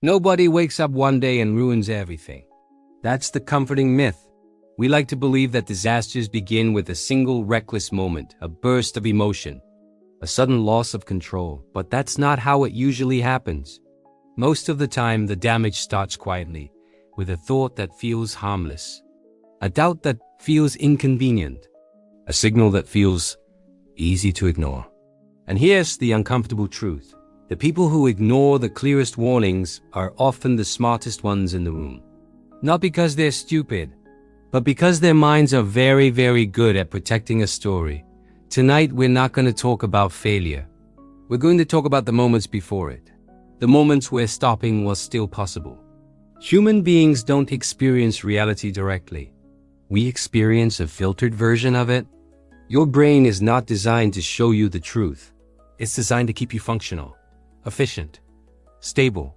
Nobody wakes up one day and ruins everything. That's the comforting myth. We like to believe that disasters begin with a single reckless moment, a burst of emotion, a sudden loss of control, but that's not how it usually happens. Most of the time, the damage starts quietly, with a thought that feels harmless, a doubt that feels inconvenient, a signal that feels easy to ignore. And here's the uncomfortable truth. The people who ignore the clearest warnings are often the smartest ones in the room. Not because they're stupid, but because their minds are very, very good at protecting a story. Tonight, we're not going to talk about failure. We're going to talk about the moments before it. The moments where stopping was still possible. Human beings don't experience reality directly. We experience a filtered version of it. Your brain is not designed to show you the truth. It's designed to keep you functional, efficient, stable,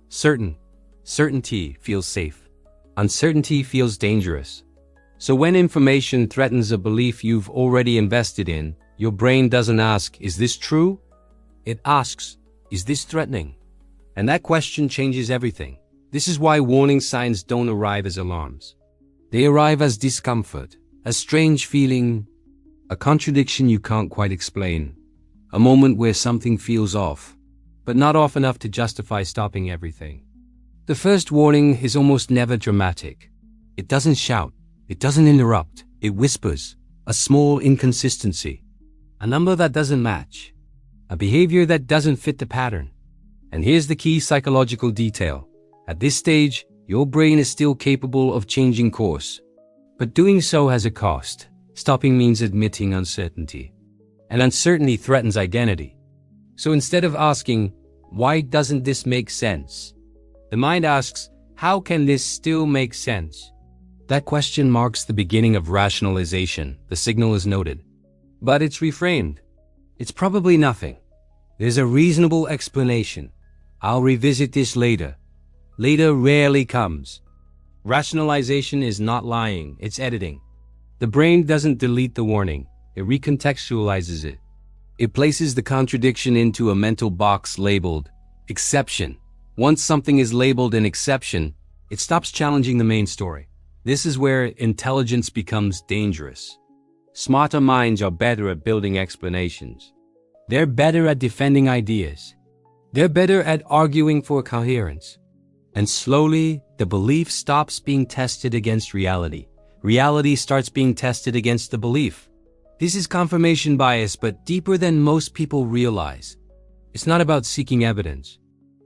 certain. Certainty feels safe. Uncertainty feels dangerous. So when information threatens a belief you've already invested in, your brain doesn't ask, is this true? It asks, is this threatening? And that question changes everything. This is why warning signs don't arrive as alarms. They arrive as discomfort, a strange feeling, a contradiction you can't quite explain, a moment where something feels off, but not off enough to justify stopping everything. The first warning is almost never dramatic. It doesn't shout, it doesn't interrupt, it whispers, a small inconsistency, a number that doesn't match, a behavior that doesn't fit the pattern. And here's the key psychological detail. At this stage, your brain is still capable of changing course. But doing so has a cost. Stopping means admitting uncertainty. And uncertainty threatens identity. So instead of asking, why doesn't this make sense? The mind asks, how can this still make sense? That question marks the beginning of rationalization. The signal is noted. But it's reframed. It's probably nothing. There's a reasonable explanation. I'll revisit this later. Later rarely comes. Rationalization is not lying, it's editing. The brain doesn't delete the warning, it recontextualizes it. It places the contradiction into a mental box labeled exception. Once something is labeled an exception, it stops challenging the main story. This is where intelligence becomes dangerous. Smarter minds are better at building explanations. They're better at defending ideas. They're better at arguing for coherence. And slowly, the belief stops being tested against reality. Reality starts being tested against the belief. This is confirmation bias, but deeper than most people realize. It's not about seeking evidence.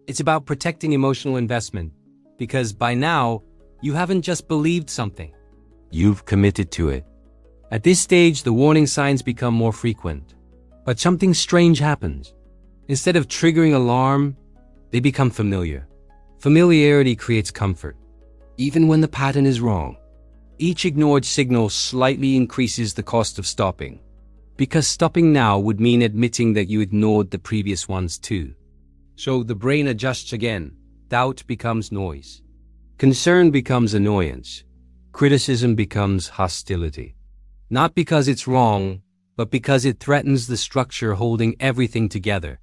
It's about protecting emotional investment. Because by now, you haven't just believed something. You've committed to it. At this stage, the warning signs become more frequent. But something strange happens. Instead of triggering alarm, they become familiar. Familiarity creates comfort, even when the pattern is wrong. Each ignored signal slightly increases the cost of stopping, because stopping now would mean admitting that you ignored the previous ones too. So the brain adjusts again. Doubt becomes noise. Concern becomes annoyance. Criticism becomes hostility. Not because it's wrong, but because it threatens the structure holding everything together.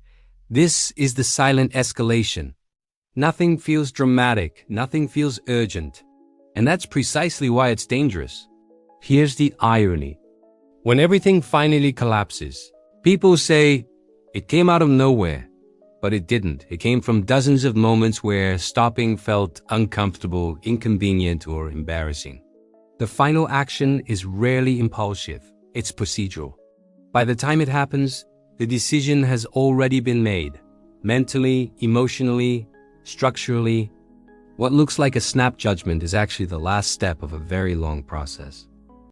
This is the silent escalation. Nothing feels dramatic, nothing feels urgent. And that's precisely why it's dangerous. Here's the irony. When everything finally collapses, people say, it came out of nowhere. But it didn't. It came from dozens of moments where stopping felt uncomfortable, inconvenient, or embarrassing. The final action is rarely impulsive. It's procedural. By the time it happens, the decision has already been made. Mentally, emotionally, structurally. What looks like a snap judgment is actually the last step of a very long process.